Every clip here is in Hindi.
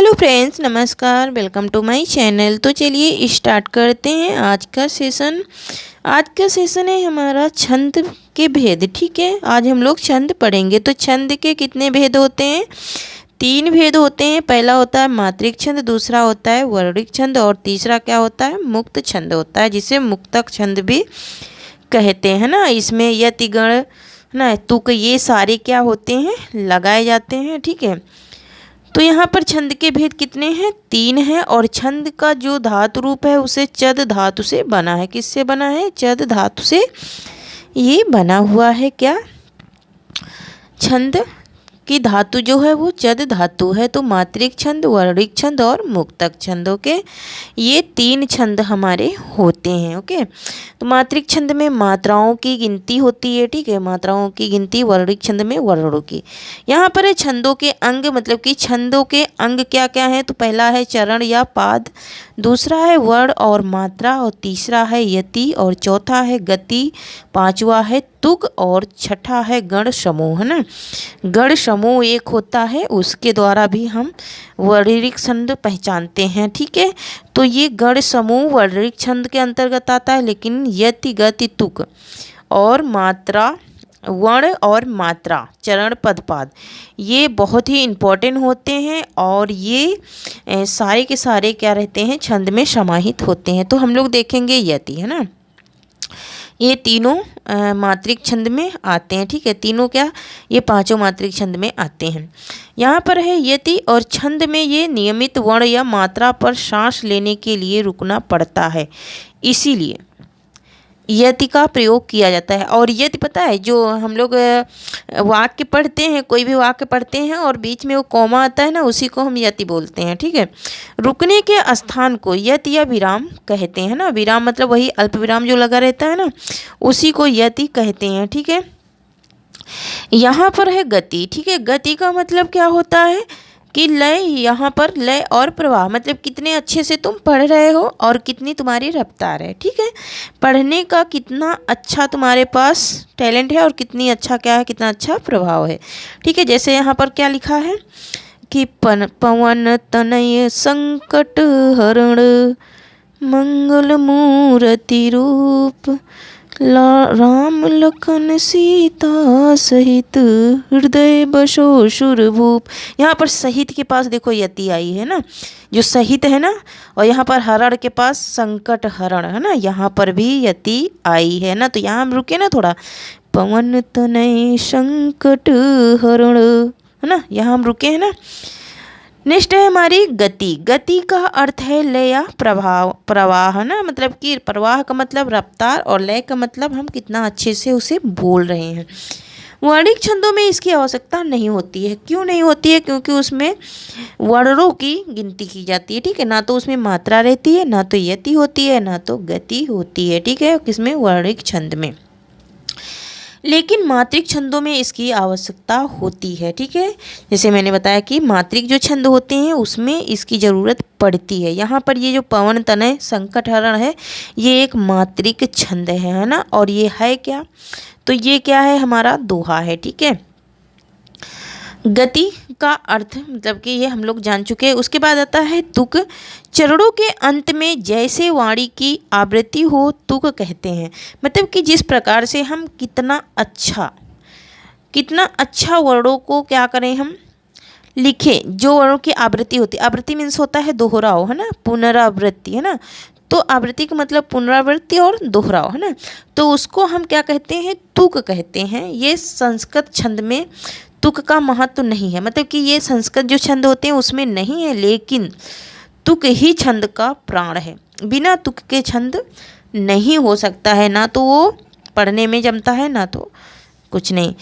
हेलो फ्रेंड्स, नमस्कार। Welcome to my channel. तो चलिए स्टार्ट करते हैं आज का सेशन है हमारा छंद के भेद। ठीक है, आज हम लोग छंद पढ़ेंगे। तो छंद के कितने भेद होते हैं? 3 भेद होते हैं। पहला होता है मात्रिक छंद, दूसरा होता है वर्णिक छंद और तीसरा क्या होता है? मुक्त छंद होता है, जिसे मुक्तक छंद भी कहते हैं ना। इसमें यति गण ना तुक ये सारे क्या होते हैं? लगाए जाते हैं। ठीक है, तो यहाँ पर छंद के भेद कितने हैं? 3 हैं। और छंद का जो धातु रूप है उसे चद धातु से बना है। किससे बना है? चद धातु से ये बना हुआ है। क्या? छंद की धातु जो है वो चद धातु है। तो मात्रिक छंद, वर्णिक छंद और मुक्तक छंद। ओके, ये 3 छंद हमारे होते हैं। ओके, तो मात्रिक छंद में मात्राओं की गिनती होती है। ठीक है, मात्राओं की गिनती। वर्णिक छंद में वर्णों की। यहाँ पर है छंदों के अंग, मतलब कि छंदों के अंग क्या क्या हैं? तो पहला है चरण या पाद, दूसरा है वर्ण और मात्रा, और तीसरा है यति, और चौथा है गति, पांचवा है तुक, और छठा है गण समूह। है ना, गण समूह एक होता है, उसके द्वारा भी हम वर्णिक छंद पहचानते हैं। ठीक है, तो ये गण समूह वर्णिक छंद के अंतर्गत आता है। लेकिन यति, गति, तुक और मात्रा, वर्ण और मात्रा, चरण, पद, पाद, ये बहुत ही इम्पोर्टेंट होते हैं। और ये सारे के सारे क्या रहते हैं? छंद में समाहित होते हैं। तो हम लोग देखेंगे यति, है ना, ये तीनों मात्रिक छंद में आते हैं। ठीक है, तीनों क्या? ये पांचों मात्रिक छंद में आते हैं। यहाँ पर है यति, और छंद में ये नियमित वर्ण या मात्रा पर सांस लेने के लिए रुकना पड़ता है, इसीलिए यति का प्रयोग किया जाता है। और यति पता है, जो हम लोग वाक्य पढ़ते हैं, कोई भी वाक्य पढ़ते हैं और बीच में वो कॉमा आता है ना, उसी को हम यति बोलते हैं। ठीक है, रुकने के स्थान को यति या विराम कहते हैं ना। विराम मतलब वही अल्प विराम जो लगा रहता है ना, उसी को यति कहते हैं। ठीक है, यहाँ पर है गति। ठीक है, गति का मतलब क्या होता है कि लय, यहाँ पर लय और प्रवाह, मतलब कितने अच्छे से तुम पढ़ रहे हो और कितनी तुम्हारी रफ्तार है। ठीक है, पढ़ने का कितना अच्छा तुम्हारे पास टैलेंट है और कितनी अच्छा क्या है, कितना अच्छा प्रभाव है। ठीक है, जैसे यहाँ पर क्या लिखा है कि पवन तनय संकट हरण मंगल मूर्ति रूप राम लखन सीता सहित हृदय बसो सुरभूप। यहाँ पर सहित के पास देखो यति आई है ना, जो सहित है ना, और यहाँ पर हरण के पास संकट हरण है ना, यहाँ पर भी यति आई है ना। तो यहाँ हम रुके ना थोड़ा, पवन तनय संकट हरण, है ना, यहाँ हम रुके हैं ना। नेक्स्ट है हमारी गति। गति का अर्थ है लय या प्रवाह ना, मतलब कि प्रवाह का मतलब रफ्तार और लय का मतलब हम कितना अच्छे से उसे बोल रहे हैं। वर्णिक छंदों में इसकी आवश्यकता नहीं होती है। क्यों नहीं होती है? क्योंकि उसमें वर्णों की गिनती की जाती है। ठीक है, ना तो उसमें मात्रा रहती है, ना तो यति होती है, ना तो गति होती है। ठीक है, किसमें? वर्णिक छंद में। लेकिन मात्रिक छंदों में इसकी आवश्यकता होती है। ठीक है, जैसे मैंने बताया कि मात्रिक जो छंद होते हैं उसमें इसकी ज़रूरत पड़ती है। यहाँ पर ये जो पवन तनय संकट हरण है, ये एक मात्रिक छंद है ना। और ये है क्या? तो ये क्या है? हमारा दोहा है। ठीक है, गति का अर्थ मतलब कि ये हम लोग जान चुके हैं। उसके बाद आता है तुक। चरणों के अंत में जैसे वाणी की आवृत्ति हो तुक कहते हैं। मतलब कि जिस प्रकार से हम कितना अच्छा वर्णों को क्या करें, हम लिखें, जो वर्णों की आवृत्ति होती है। आवृत्ति मीन्स होता है दोहराव, है ना, पुनरावृत्ति, है ना। तो आवृत्ति का मतलब पुनरावृत्ति और दोहराव, है ना। तो उसको हम क्या कहते हैं? तुक कहते हैं। ये संस्कृत छंद में तुक का महत्व नहीं है, मतलब कि ये संस्कृत जो छंद होते हैं उसमें नहीं है, लेकिन तुक ही छंद का प्राण है। बिना तुक के छंद नहीं हो सकता है, ना तो वो पढ़ने में जमता है, ना तो कुछ नहीं।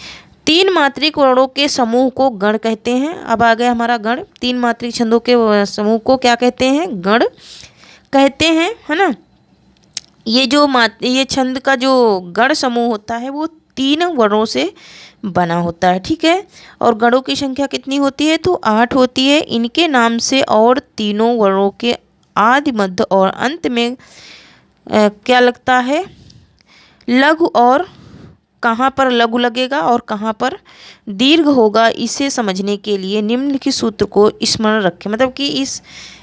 3 मात्रिक वर्णों के समूह को गण कहते हैं। अब आ गया हमारा गण। 3 मात्रिक छंदों के समूह को क्या कहते हैं? गण कहते हैं, है ना। ये छंद का जो गण समूह होता है वो 3 वर्णों से बना होता है। ठीक है, और गणों की संख्या कितनी होती है? तो 8 होती है। इनके नाम से और तीनों वर्णों के आदि, मध्य और अंत में क्या लगता है? लघु और कहाँ पर लघु लगेगा और कहाँ पर दीर्घ होगा, इसे समझने के लिए निम्नलिखित सूत्र को स्मरण रखें। मतलब कि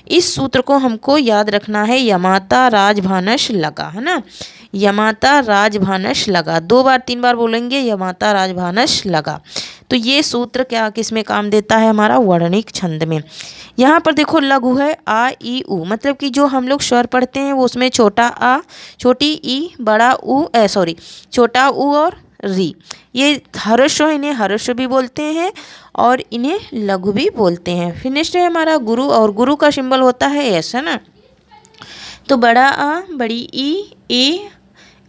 इस सूत्र को हमको याद रखना है। यमाता राजभानस लगा, है ना, यमाता राजभानस लगा, 2 बार 3 बार बोलेंगे यमाता राजभानस लगा। तो ये सूत्र क्या किस में काम देता है, हमारा वर्णिक छंद में। यहाँ पर देखो लघु है आ ई उ, मतलब कि जो हम लोग स्वर पढ़ते हैं वो उसमें छोटा आ, छोटी ई, बड़ा उ, छोटा उ और री, ये ह्रस्व, इन्हें ह्रस्व भी बोलते हैं और इन्हें लघु भी बोलते हैं। फिर नेक्स्ट है हमारा गुरु, और गुरु का सिंबल होता है एस, है ना। तो बड़ा आ, बड़ी ई,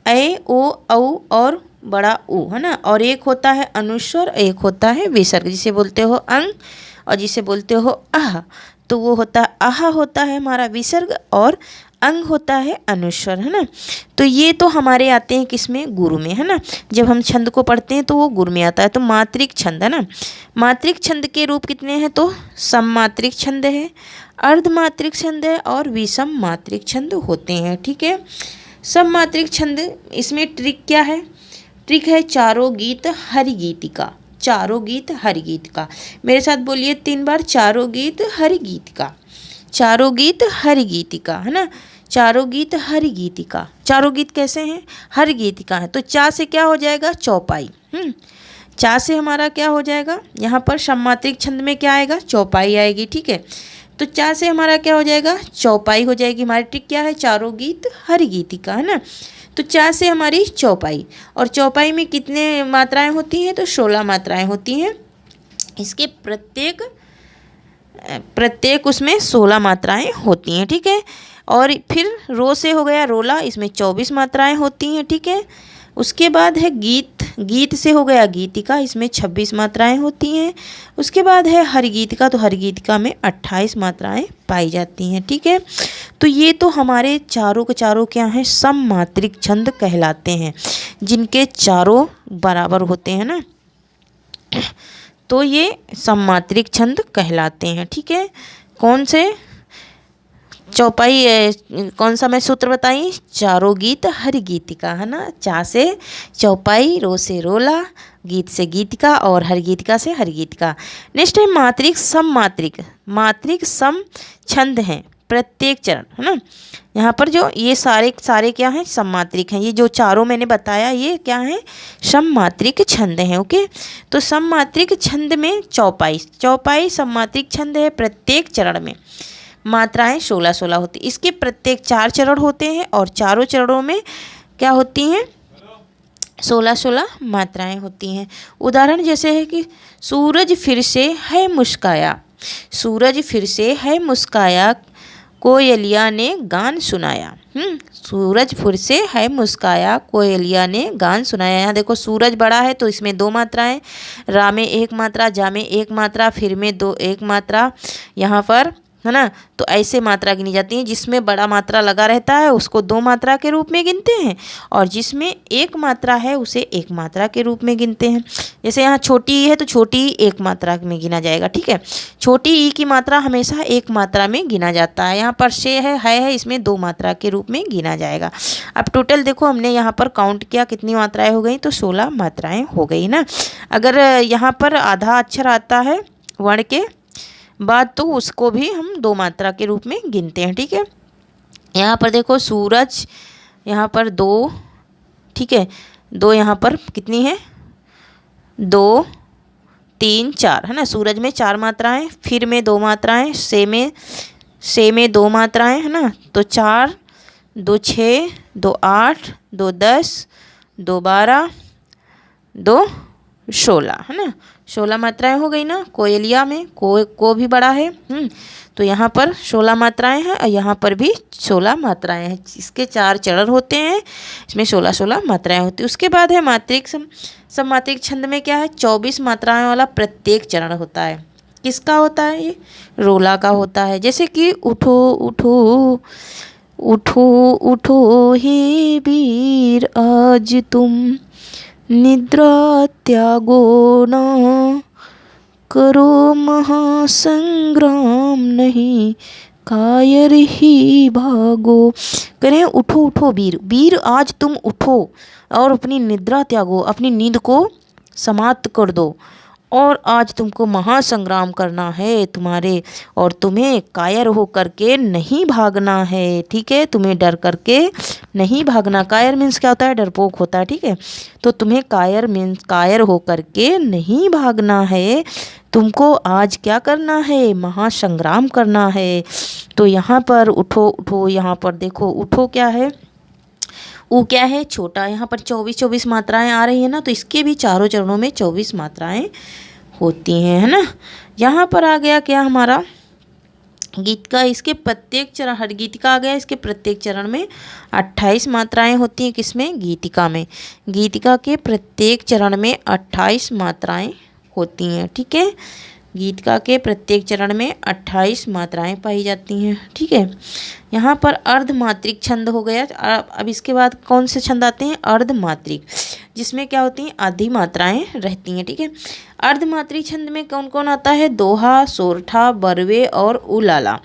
ए ओ औ और बड़ा ऊ, है ना। और एक होता है अनुस्वर, एक होता है विसर्ग, जिसे बोलते हो अंग और जिसे बोलते हो आह। तो वो होता आह होता है हमारा विसर्ग और अंग होता है अनुस्वर, है ना। तो ये तो हमारे आते हैं किसमें, गुरु में, है ना। जब हम छंद को पढ़ते हैं तो वो गुरु में आता है। तो मात्रिक छंद, है ना। मात्रिक छंद के रूप कितने हैं, तो सममात्रिक छंद है, अर्धमात्रिक छंद है और विषम मात्रिक छंद होते हैं। ठीक है। सममात्रिक छंद, इसमें ट्रिक क्या है, ट्रिक है चारों गीत हरि गीतिका, चारों गीत हरि गीतिका। मेरे साथ बोलिए 3 बार, चारों गीत हरि गीतिका, चारों गीत हरि गीतिका, है ना। चारों गीत हरि गीतिका, चारों गीत कैसे हैं, हरि गीतिका है। तो चा से क्या हो जाएगा, चौपाई। चा से हमारा क्या हो जाएगा, यहाँ पर सममात्रिक छंद में क्या आएगा, चौपाई आएगी। ठीक है। तो चा से हमारा क्या हो जाएगा, चौपाई हो जाएगी। हमारी ट्रिक क्या है, चारों गीत हरि गीतिका, है ना। तो चा से हमारी चौपाई, और चौपाई में कितने मात्राएं होती हैं, तो 16 मात्राएं होती हैं। इसके प्रत्येक उसमें 16 मात्राएं होती हैं। ठीक है। और फिर रो से हो गया रोला, इसमें 24 मात्राएं होती हैं। ठीक है। उसके बाद है गीत, गीत से हो गया गीतिका, इसमें 26 मात्राएं होती हैं। उसके बाद है हरिगीतिका, तो हरिगीतिका में 28 मात्राएं पाई जाती हैं। ठीक है। तो ये तो हमारे चारों के चारों क्या हैं, सममात्रिक छंद कहलाते हैं, जिनके चारों बराबर होते हैं ना, तो ये सममात्रिक छंद कहलाते हैं। ठीक है। कौन से, चौपाई, कौन सा मैं सूत्र बताई, चारों गीत हरि गीतिका, है ना। चा से चौपाई, रो से रोला, गीत से गीतिका और हरि गीतिका से हरि गीतिका। नेक्स्ट है मात्रिक सममात्रिक, मात्रिक सम छंद हैं प्रत्येक चरण, है ना। यहाँ पर जो ये सारे क्या हैं, सममात्रिक हैं। ये जो चारों मैंने बताया ये क्या है, सममात्रिक छंद हैं। ओके। तो सममात्रिक छंद में चौपाई सममात्रिक छंद है। प्रत्येक चरण में मात्राएं 16-16 होती, इसके प्रत्येक 4 चरण होते हैं और चारों चरणों में क्या होती हैं, 16-16 मात्राएं होती हैं। उदाहरण जैसे है कि सूरज फिर से है मुस्काया, सूरज फिर से है मुस्काया, कोयलिया ने गान सुनाया। सूरज फिर से है मुस्काया, कोयलिया ने गान सुनाया। यहाँ देखो सूरज बड़ा है तो इसमें 2 मात्राएं, रा में 1 मात्रा, जा में 1 मात्रा, फिर में 1 मात्रा, यहाँ पर, है ना। तो ऐसे मात्रा गिनी जाती हैं। जिसमें बड़ा मात्रा लगा रहता है उसको 2 मात्रा के रूप में गिनते हैं, और जिसमें 1 मात्रा है उसे 1 मात्रा के रूप में गिनते हैं। जैसे यहाँ छोटी ई है तो छोटी ई 1 मात्रा में गिना जाएगा। ठीक है। छोटी ई की मात्रा हमेशा 1 मात्रा में गिना जाता है। यहाँ पर से है इसमें 2 मात्रा के रूप में गिना जाएगा। अब टोटल देखो हमने यहाँ पर काउंट किया, कितनी मात्राएँ हो गई, तो 16 मात्राएँ हो गई ना। अगर यहाँ पर आधा अक्षर आता है वर्ण के बाद तो उसको भी हम 2 मात्रा के रूप में गिनते हैं। ठीक है। यहाँ पर देखो सूरज, यहाँ पर 2, ठीक है, 2 यहाँ पर कितनी है, 2, 3, 4, है ना। सूरज में 4 मात्राएं, फिर में 2 मात्राएं, से में 2 मात्राएं, है ना। तो 4, 2 6, 2 8, 2 10, 2 12, 2 16, है ना। 16 मात्राएं हो गई ना। कोयलिया में को भी बड़ा है, तो यहाँ पर 16 मात्राएं हैं और यहाँ पर भी 16 मात्राएं हैं। इसके 4 चरण होते हैं, इसमें 16-16 मात्राएं होती हैं। उसके बाद है मात्रिक सममात्रिक छंद में क्या है, 24 मात्राएं वाला प्रत्येक चरण होता है। किसका होता है, ये रोला का होता है। जैसे कि उठो उठो उठो उठो हे वीर आज तुम निद्रा त्यागो ना, करो महासंग्राम नहीं कायर ही भागो। कह रहे हैं उठो उठो वीर, वीर आज तुम उठो और अपनी निद्रा त्यागो, अपनी नींद को समाप्त कर दो और आज तुमको महासंग्राम करना है तुम्हारे, और तुम्हें कायर हो करके नहीं भागना है। ठीक है, तुम्हें डर करके नहीं भागना। कायर मीन्स क्या होता है? डरपोक होता है। ठीक है, तो तुम्हें कायर मीन्स कायर हो करके नहीं भागना है, तुमको आज क्या करना है? महासंग्राम करना है। तो यहाँ पर उठो उठो, यहाँ पर देखो उठो क्या है? ऊ क्या है? छोटा। यहाँ पर 24 मात्राएं आ रही है ना, तो इसके भी चारों चरणों में 24 मात्राएं होती हैं, है ना। यहाँ पर आ गया क्या हमारा गीत का, इसके प्रत्येक चरण, हर गीतिका आ गया, इसके प्रत्येक चरण में 28 मात्राएं होती हैं। किसमें? गीतिका में। गीतिका के प्रत्येक चरण में 28 मात्राएं होती हैं। ठीक है, गीतिका के प्रत्येक चरण में 28 मात्राएं पाई जाती हैं। ठीक है, यहाँ पर अर्धमात्रिक छंद हो गया। अब इसके बाद कौन से छंद आते हैं? अर्धमात्रिक, जिसमें क्या होती हैं? आधी मात्राएं रहती हैं। ठीक है, अर्धमात्रिक छंद में कौन कौन आता है? दोहा, सोरठा, बरवे और उलाला।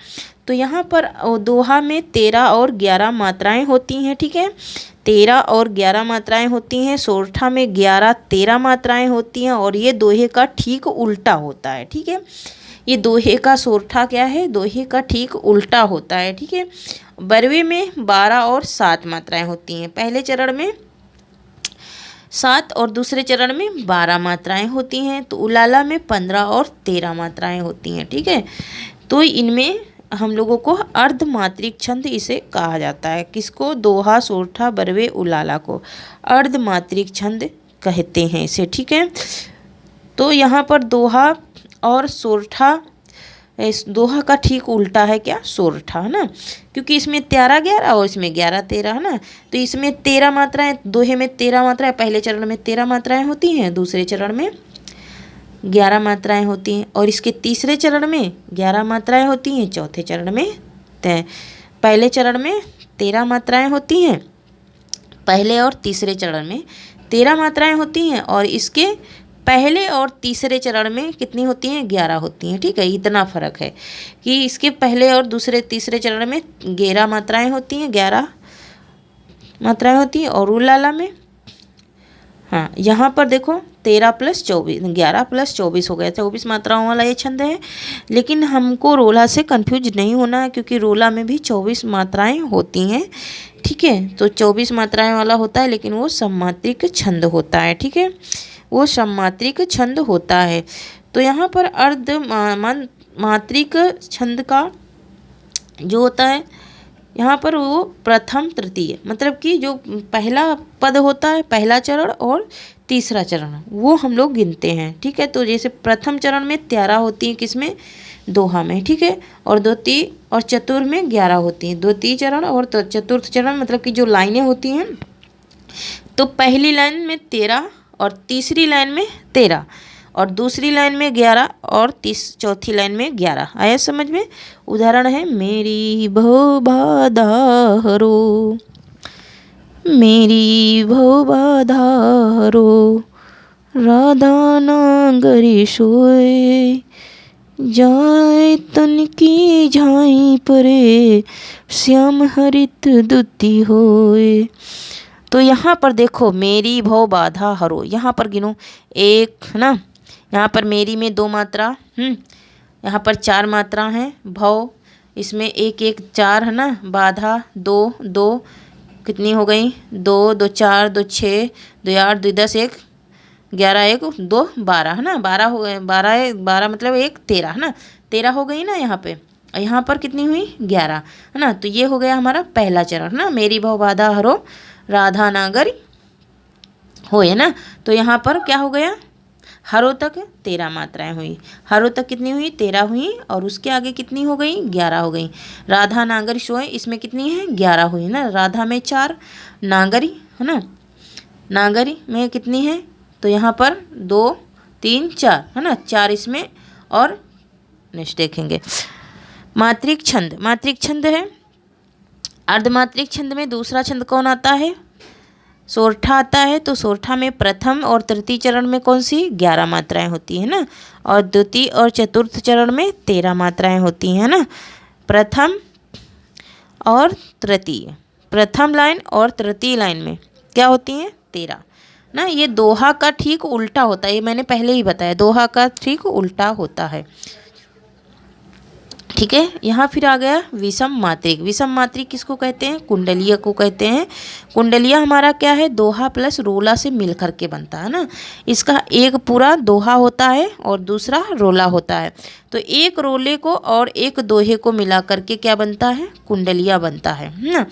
तो यहाँ पर दोहा में 13 और 11 मात्राएं होती हैं। ठीक है, 13 और 11 मात्राएं होती हैं। सोरठा में 11 13 मात्राएं होती हैं, और ये दोहे का ठीक उल्टा होता है। ठीक है, ये दोहे का सोरठा क्या है? दोहे का ठीक उल्टा होता है। ठीक है, बरवे में 12 और 7 मात्राएं होती हैं। पहले चरण में 7 और दूसरे चरण में 12 मात्राएं होती हैं। तो उलाला में 15 और 13 मात्राएं होती हैं। ठीक है, तो इनमें हम लोगों को अर्धमात्रिक छंद इसे कहा जाता है। किसको? दोहा, सोरठा, बरवे, उलाला को अर्धमात्रिक छंद कहते हैं इसे। ठीक है, तो यहाँ पर दोहा और सोरठा, इस दोहा का ठीक उल्टा है क्या? सोरठा, है ना, क्योंकि इसमें 13 11 और इसमें 11 13, है ना। तो इसमें 13 मात्राएं, दोहे में 13 मात्राएं, पहले चरण में 13 मात्राएं होती हैं, दूसरे चरण में 11 मात्राएं होती हैं, और इसके तीसरे चरण में 11 मात्राएं होती हैं, चौथे चरण में पहले चरण में 13 मात्राएं होती हैं, पहले और तीसरे चरण में 13 मात्राएं होती हैं, और इसके पहले और तीसरे चरण में कितनी होती हैं? 11 होती हैं। ठीक है, इतना फ़र्क है कि इसके पहले और दूसरे तीसरे चरण में 11 मात्राएं होती हैं, 11 मात्राएं होती हैं, और उलाला में हाँ यहाँ पर देखो 13 + 24, 11 + 24 हो गया, 24 मात्राओं वाला ये छंद है। लेकिन हमको रोला से कंफ्यूज नहीं होना है, क्योंकि रोला में भी 24 मात्राएं होती हैं। ठीक है, तो 24 मात्राएं वाला होता है, लेकिन वो सममात्रिक छंद होता है। ठीक है, वो सममात्रिक छंद होता है। तो यहाँ पर मात्रिक छंद का जो होता है, यहाँ पर वो प्रथम तृतीय, मतलब कि जो पहला पद होता है, पहला चरण और तीसरा चरण, वो हम लोग गिनते हैं। ठीक है, तो जैसे प्रथम चरण में 13 होती हैं, किसमें? दोहा में। ठीक है, और द्वितीय और चतुर्थ में 11 होती हैं। द्वितीय चरण और चतुर्थ चरण मतलब कि जो लाइनें होती हैं, तो पहली लाइन में 13 और तीसरी लाइन में 13 और दूसरी लाइन में 11 और चौथी लाइन में 11। आया समझ में? उदाहरण है, मेरी भव बाधा हरो, मेरी भव बाधा हरो, राधा नांगरी सोए, जाए तन की झाई परे, श्याम हरित दुती होए। तो यहाँ पर देखो, मेरी भव बाधा हरो, यहाँ पर गिनो 1, है ना, यहाँ पर मेरी में 2 मात्रा, यहाँ पर 4 मात्रा हैं, भव इसमें 1 1 4, है ना, बाधा 2 2, कितनी हो गई? 2 2 4 2 6 2 8 2 10 1 11 1 2 12, है ना, 12 हो गए, 12 मतलब 1 13, है ना, 13 हो गई ना यहाँ पे, और यहाँ पर कितनी हुई? 11, है ना। तो ये हो गया हमारा पहला चरण, है ना, मेरी भव बाधा हरो, राधा नागर होए ना। तो यहाँ पर क्या हो गया? हरो तक 13 मात्राएं हुई, हरो तक कितनी हुई? 13 हुई, और उसके आगे कितनी हो गई? 11 हो गई। राधा नागरी सोए, इसमें कितनी है? 11 हुई ना। राधा में 4, नागरी, है ना, नागरी में कितनी है? तो यहाँ पर 2 3 4, है ना, 4 इसमें, और नेक्स्ट देखेंगे मात्रिक छंद। मात्रिक छंद है अर्धमात्रिक छंद में दूसरा छंद कौन आता है? सोरठा आता है। तो सोरठा में प्रथम और तृतीय चरण में कौन सी? 11 मात्राएं होती है ना, और द्वितीय और चतुर्थ चरण में 13 मात्राएं होती हैं ना। प्रथम और तृतीय, प्रथम लाइन और तृतीय लाइन में क्या होती हैं? 13 ना। ये दोहा का ठीक उल्टा होता है, ये मैंने पहले ही बताया, दोहा का ठीक उल्टा होता है। ठीक है, यहाँ फिर आ गया विषम मात्रिक। विषम मात्रिक किसको कहते हैं? कुंडलीय को कहते हैं। कुंडलीय हमारा क्या है? दोहा प्लस रोला से मिल करके बनता है ना। इसका एक पूरा दोहा होता है और दूसरा रोला होता है। तो एक रोले को और एक दोहे को मिला करके क्या बनता है? कुंडलिया बनता है ना।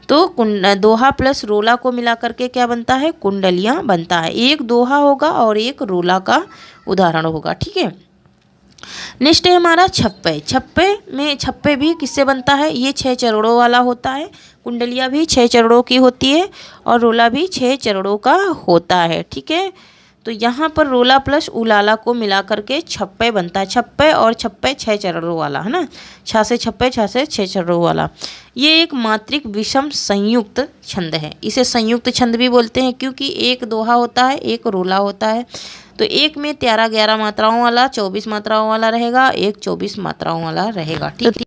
तो दोहा प्लस रोला को मिला करके क्या बनता है? कुंडलिया बनता है। एक दोहा होगा और एक रोला का उदाहरण होगा। ठीक है, नेक्स्ट है हमारा छप्पे। छप्पे भी किससे बनता है? ये 6 चरणों वाला होता है। कुंडलिया भी 6 चरणों की होती है और रोला भी 6 चरणों का होता है। ठीक है, तो यहाँ पर रोला प्लस उलाला को मिला करके छप्पे बनता है। छप्पे और छप्पे 6 चरणों वाला है ना। 6 से छप्पे, 6 से 6 चरणों वाला। ये एक मात्रिक विषम संयुक्त छंद है। इसे संयुक्त छंद भी बोलते हैं क्योंकि एक दोहा होता है, एक रोला होता है। तो एक में 13-11 मात्राओं वाला, 24 मात्राओं वाला रहेगा, एक 24 मात्राओं वाला रहेगा। ठीक है।